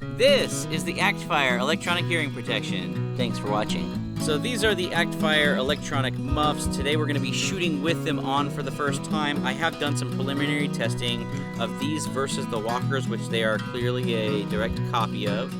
This is the ActFire Electronic Hearing Protection. Thanks for watching. So these are the ActFire electronic muffs. Today we're going to be shooting with them on for the first time. I have done some preliminary testing of these versus the walkers, which they are clearly a direct copy of.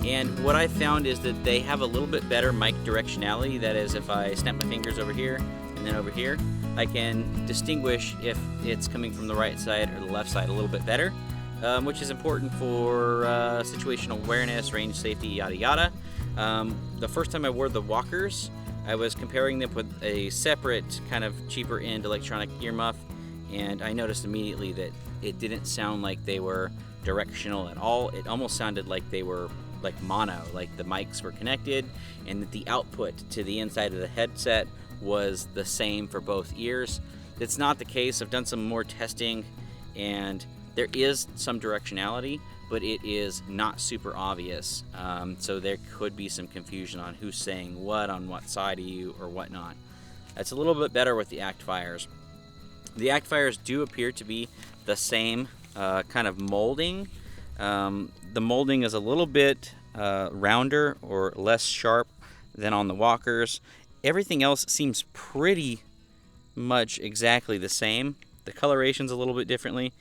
And what I found is that they have a little bit better mic directionality. That is, if I snap my fingers over here and then over here, I can distinguish if it's coming from the right side or the left side a little bit better, which is important for situational awareness, range safety, yada yada. The first time I wore the walkers, I was comparing them with a separate kind of cheaper end electronic earmuff, and I noticed immediately that it didn't sound like they were directional at all. It almost sounded like they were like mono, like the mics were connected and that the output to the inside of the headset was the same for both ears. It's not the case. I've done some more testing and there is some directionality, but it is not super obvious. So there could be some confusion on who's saying what on what side of you or whatnot. That's a little bit better with the ActFires. The ActFires do appear to be the same kind of molding. The molding is a little bit rounder or less sharp than on the walkers. Everything else seems pretty much exactly the same. The coloration's a little bit differently.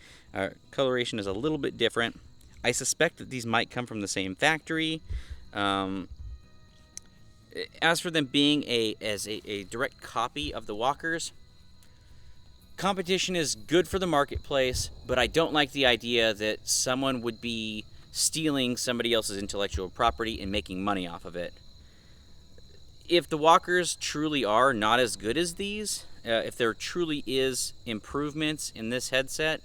Coloration is a little bit different. I suspect that these might come from the same factory. As for them being a direct copy of the walkers, competition is good for the marketplace, but I don't like the idea that someone would be stealing somebody else's intellectual property and making money off of it. If the walkers truly are not as good as these, if there truly is improvements in this headset,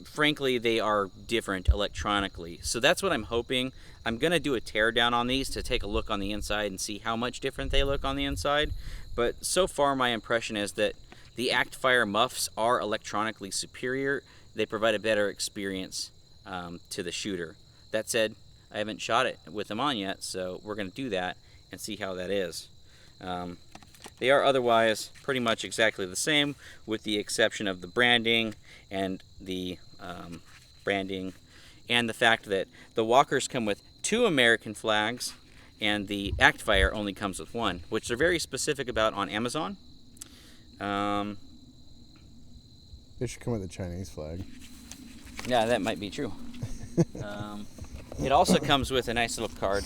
frankly, they are different electronically. So that's what I'm hoping. I'm going to do a teardown on these to take a look on the inside and see how much different they look on the inside. But so far, my impression is that the ActFire muffs are electronically superior. They provide a better experience to the shooter. That said, I haven't shot it with them on yet, so we're going to do that and see how that is. They are otherwise pretty much exactly the same, with the exception of the branding and the fact that the walkers come with 2 American flags and the ActFire only comes with 1, which they're very specific about on Amazon. They should come with a Chinese flag. Yeah, that might be true. It also comes with a nice little card.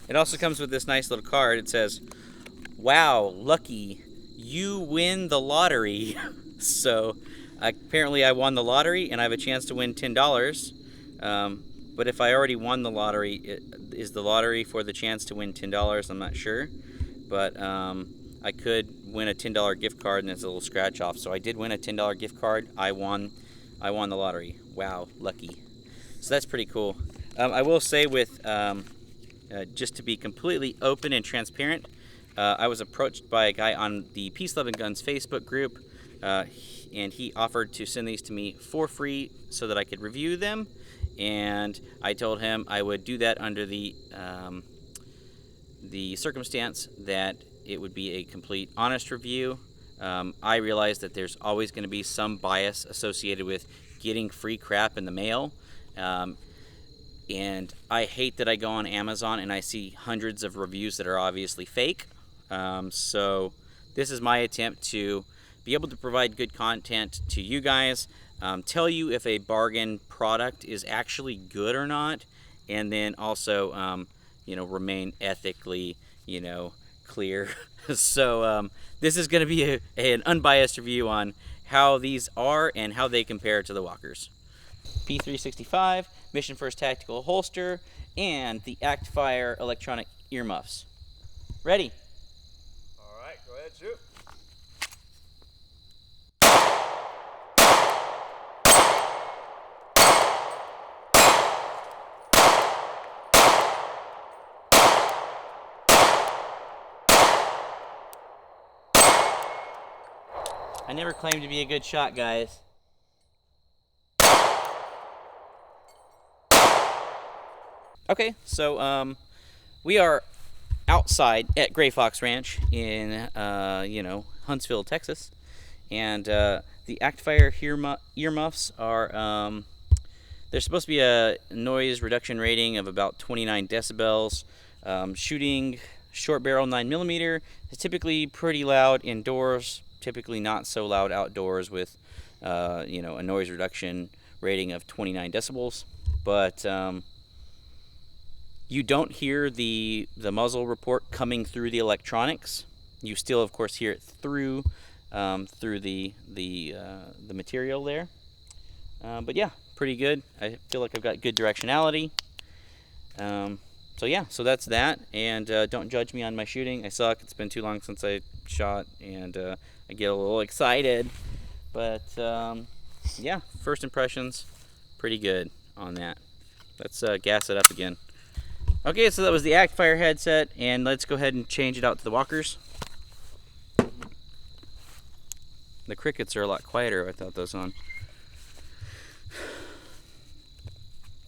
It also comes with this nice little card. It says, "Wow, lucky, you win the lottery." So apparently I won the lottery and I have a chance to win $10. But if I already won the lottery, is the lottery for the chance to win $10? I'm not sure. But I could win a $10 gift card and it's a little scratch off. So I did win a $10 gift card. I won the lottery. Wow, lucky. So that's pretty cool. I will say with, just to be completely open and transparent, I was approached by a guy on the Peace, Love, and Guns Facebook group, and he offered to send these to me for free so that I could review them. And I told him I would do that under the circumstance that it would be a complete honest review. I realize that there's always going to be some bias associated with getting free crap in the mail. And I hate that I go on Amazon and I see hundreds of reviews that are obviously fake. So this is my attempt to be able to provide good content to you guys, tell you if a bargain product is actually good or not, and then also, remain ethically, clear. So this is going to be an unbiased review on how these are and how they compare to the walkers. P365, Mission First Tactical Holster, and the ActFire electronic earmuffs. Ready? All right, go ahead, shoot. I never claimed to be a good shot, guys. Okay, so we are outside at Gray Fox Ranch in Huntsville, Texas, and the ActFire earmuffs are There's supposed to be a noise reduction rating of about 29 decibels. Shooting short barrel 9mm is typically pretty loud indoors, typically not so loud outdoors with you know, a noise reduction rating of 29 decibels. But you don't hear the muzzle report coming through the electronics. You still, of course, hear it through the material there. But yeah, pretty good. I feel like I've got good directionality. So yeah, so that's that. And don't judge me on my shooting. I suck. It's been too long since I shot, and I get a little excited. But yeah, first impressions, pretty good on that. Let's gas it up again. Okay, so that was the ActFire headset, and let's go ahead and change it out to the walkers. The crickets are a lot quieter without those on.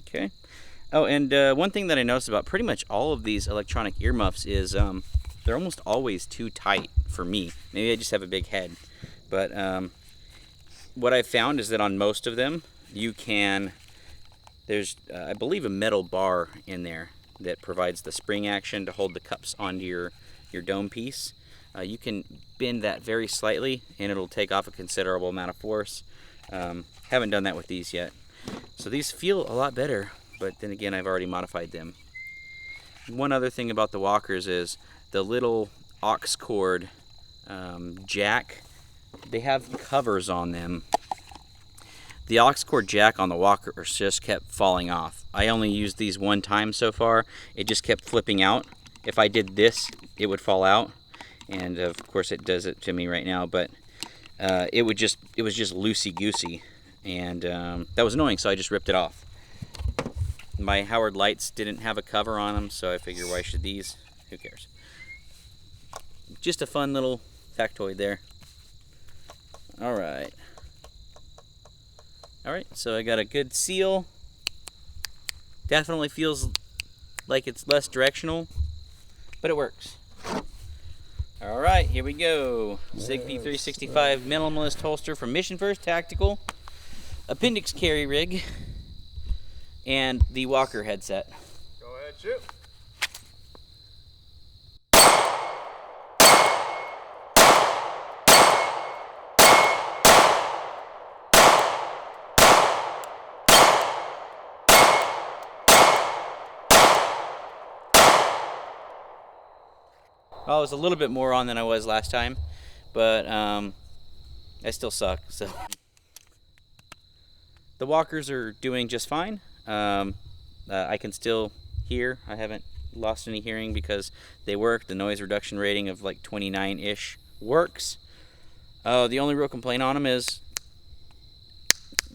Okay. Oh, and one thing that I noticed about pretty much all of these electronic earmuffs is they're almost always too tight for me. Maybe I just have a big head. But what I've found is that on most of them, you can, there's, I believe, a metal bar in there that provides the spring action to hold the cups onto your dome piece. You can bend that very slightly and it'll take off a considerable amount of force. Haven't done that with these yet. So these feel a lot better, but then again, I've already modified them. One other thing about the walkers is the little aux cord jack, they have covers on them. The aux cord jack on the walkers just kept falling off. I only used these one time so far. It just kept flipping out. If I did this, it would fall out. And of course it does it to me right now, but it was just loosey-goosey. And that was annoying, so I just ripped it off. My Howard lights didn't have a cover on them, so I figured, why should these? Who cares? Just a fun little factoid there. Alright. Alright, so I got a good seal. Definitely feels like it's less directional, but it works. Alright, here we go. Sig P365 minimalist holster from Mission First Tactical. Appendix carry rig. And the Walker headset. Go ahead, shoot. Well, I was a little bit more on than I was last time, but I still suck, so. The walkers are doing just fine. I can still hear. I haven't lost any hearing because they work. The noise reduction rating of like 29-ish works. The only real complaint on them is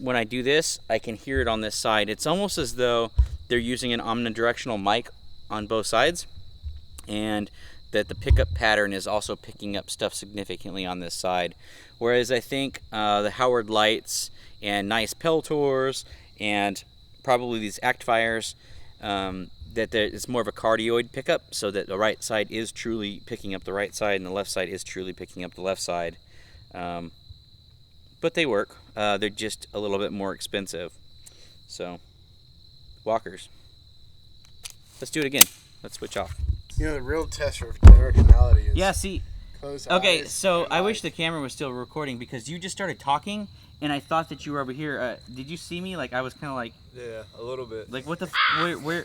when I do this, I can hear it on this side. It's almost as though they're using an omnidirectional mic on both sides, and that the pickup pattern is also picking up stuff significantly on this side. Whereas I think the Howard lights and nice Peltors and probably these ActFires, that it's more of a cardioid pickup, so that the right side is truly picking up the right side and the left side is truly picking up the left side. But they work. They're just a little bit more expensive. So, walkers. Let's do it again. Let's switch off. You know, the real test for directionality is... Yeah, see... Close Okay, eyes so and I light. wish the camera was still recording because you just started talking and I thought that you were over here. Did you see me? Like, I was kind of like... Yeah, a little bit. Like, what the where...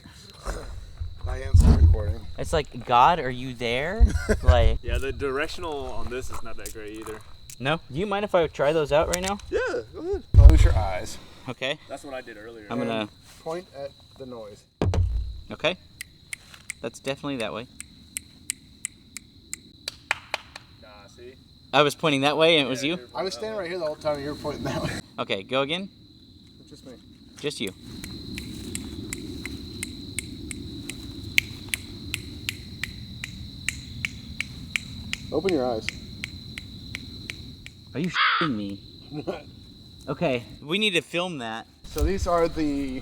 I am still recording. It's like, God, are you there? Like... Yeah, the directional on this is not that great either. No? Do you mind if I try those out right now? Yeah, go ahead. Close your eyes. Okay. That's what I did earlier. I'm gonna... Point at the noise. Okay. That's definitely that way. Nah, see? I was pointing that way and it was you? I was standing right here the whole time and you were pointing that way. Okay, go again. Just me. Just you. Open your eyes. Are you shitting me? Okay, we need to film that. So these are the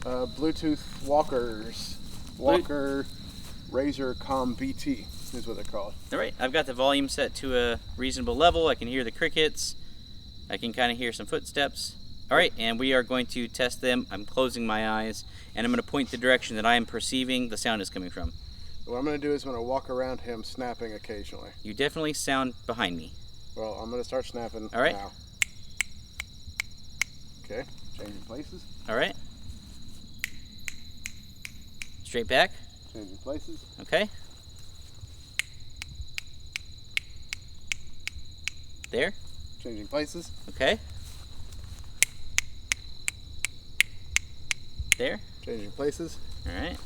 Bluetooth walkers. Walker Razor Comm BT is what they're called. All right, I've got the volume set to a reasonable level. I can hear the crickets. I can kind of hear some footsteps. All right, and we are going to test them. I'm closing my eyes, and I'm going to point the direction that I am perceiving the sound is coming from. What I'm going to do is I'm going to walk around him snapping occasionally. You definitely sound behind me. Well, I'm going to start snapping All right. now. Okay, changing places. All right. Straight back. Changing places. Okay. There. Changing places. Okay. There. Changing places. All right.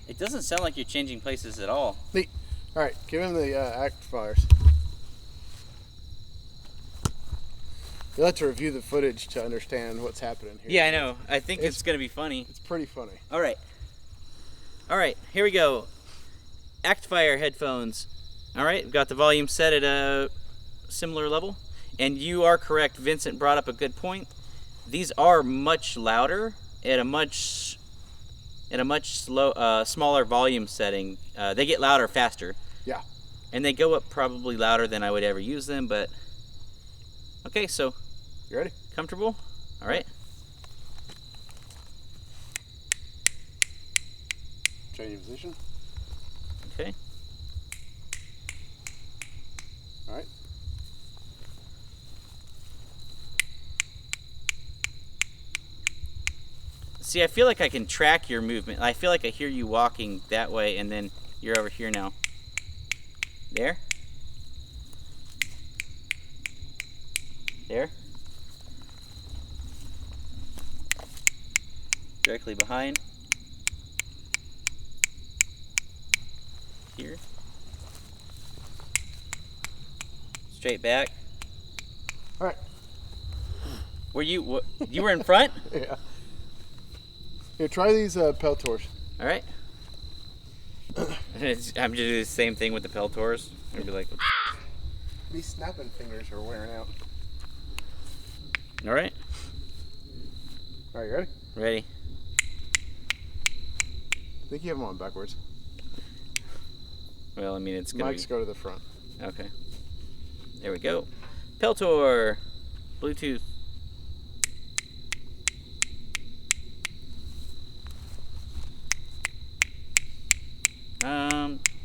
It doesn't sound like you're changing places at all. Neat. All right, give him the ActFires. You'll have to review the footage to understand what's happening here. Yeah, I know. I think it's going to be funny. It's pretty funny. All right. All right, here we go. ActFire headphones. All right, we've got the volume set at a similar level. And you are correct. Vincent brought up a good point. These are much louder at a much smaller volume setting. They get louder faster. Yeah. And they go up probably louder than I would ever use them, but okay, so You ready? comfortable? All right. Changing position. Okay. All right. See, I feel like I can track your movement. I feel like I hear you walking that way, and then you're over here now. There. There. Directly behind. Here. Straight back. All right. Were you you were in front? Yeah. Here, try these Peltors. All right. I'm gonna do the same thing with the Peltors. I'm gonna be like, These snapping fingers are wearing out. all right, All right, you ready? ready. I think you have them on backwards. Well, I mean, it's gonna Mics go to the front. be okay. There we go. Peltor, Bluetooth.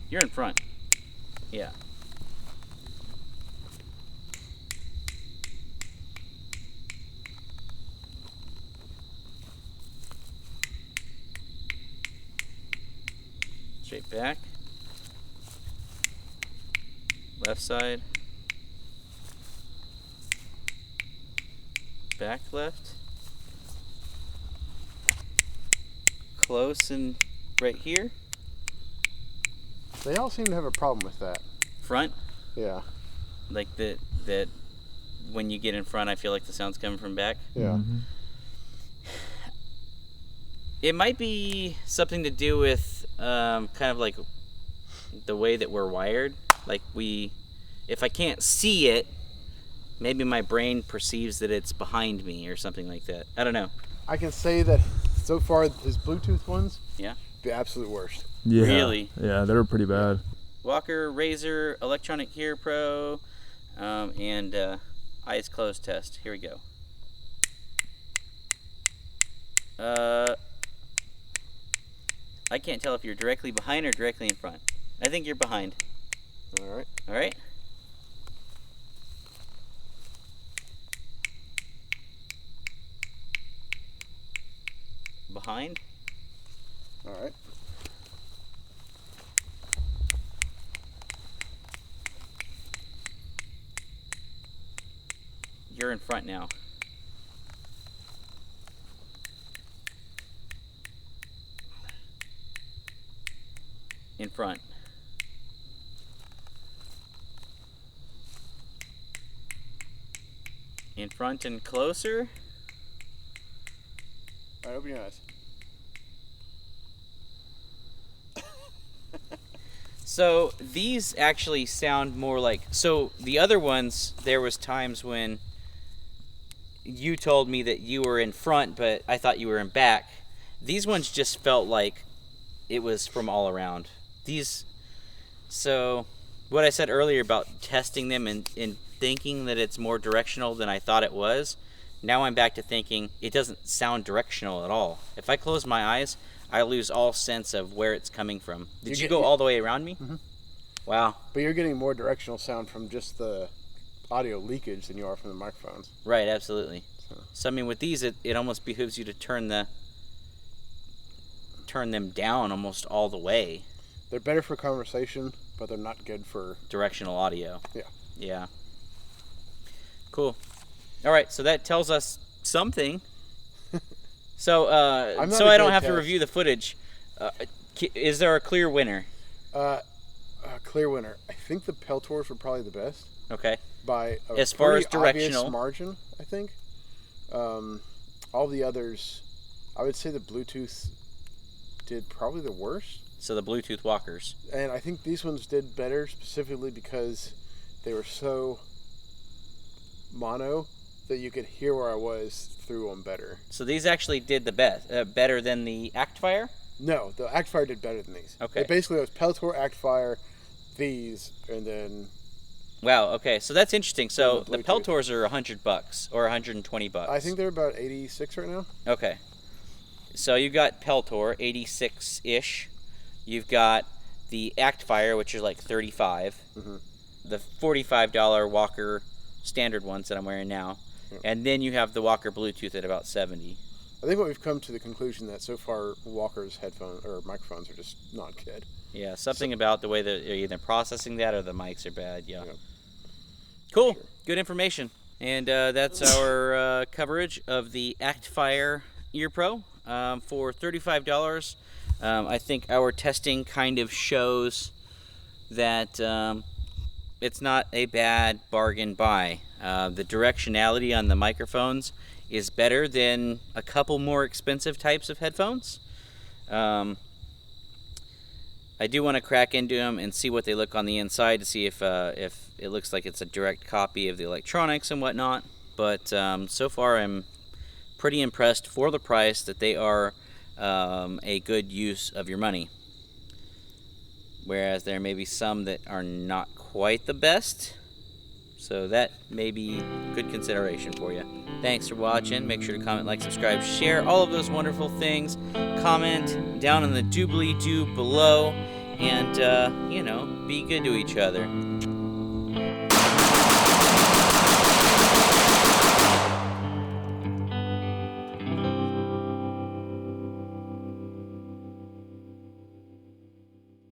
You're in front. Yeah. Straight back. Left side. Back left. Close and right here. They all seem to have a problem with that. Front. Yeah. Like that when you get in front, I feel like the sound's coming from back. Yeah. It might be something to do with kind of like the way that we're wired. Like if I can't see it, maybe my brain perceives that it's behind me or something like that. I don't know. I can say that so far his Bluetooth ones, Yeah. the absolute worst. Yeah. Really? Yeah, they were pretty bad. Walker, Razor, Electronic Ear Pro, and eyes closed test. Here we go. I can't tell if you're directly behind or directly in front. I think you're behind. All right. All right. Behind. All right. You're in front now. In front. In front and closer. All right, open your eyes. So these actually sound more like, so the other ones, there was times when you told me that you were in front, but I thought you were in back. These ones just felt like it was from all around. So what I said earlier about testing them and thinking that it's more directional than I thought it was. Now I'm back to thinking it doesn't sound directional at all. If I close my eyes, I lose all sense of where it's coming from. Did you go all the way around me? Mm-hmm. Wow. But you're getting more directional sound from just the audio leakage than you are from the microphones. Right, absolutely. So I mean, with these, it almost behooves you to turn them down almost all the way. They're better for conversation, but they're not good for directional audio. Yeah. Yeah. Cool. All right, so that tells us something. So so I don't have to review the footage. Is there a clear winner? Clear winner. I think the Peltors were probably the best. Okay. By a as far as obvious directional margin, I think. All the others, I would say the Bluetooth did probably the worst. So the Bluetooth walkers. And I think these ones did better specifically because they were so mono that you could hear where I was through them better. So these actually did the best, better than the ActFire? No, the ActFire did better than these. Okay. It basically was Peltor, ActFire, these, and then... Wow, okay, so that's interesting. So the Bluetooth. Peltors are $100 or $120. I think they're about 86 right now. Okay. So you got Peltor, 86-ish. You've got the ActFire, which is like 35. Mm-hmm. The $45 Walker standard ones that I'm wearing now. Yeah. And then you have the Walker Bluetooth at about 70. I think what we've come to the conclusion that so far Walker's headphones or microphones are just not good. Yeah, something about the way that they're either processing that or the mics are bad. Yeah. Yeah. Cool. Sure. Good information. And that's our coverage of the ActFire Ear Pro for $35. I think our testing kind of shows that it's not a bad bargain buy. The directionality on the microphones is better than a couple more expensive types of headphones. I do want to crack into them and see what they look on the inside to see if it looks like it's a direct copy of the electronics and whatnot. But so far I'm pretty impressed for the price that they are a good use of your money. Whereas there may be some that are not quite the best. So that may be good consideration for you. Thanks for watching. Make sure to comment, like, subscribe, share, all of those wonderful things. Comment down in the doobly-doo below. And, be good to each other.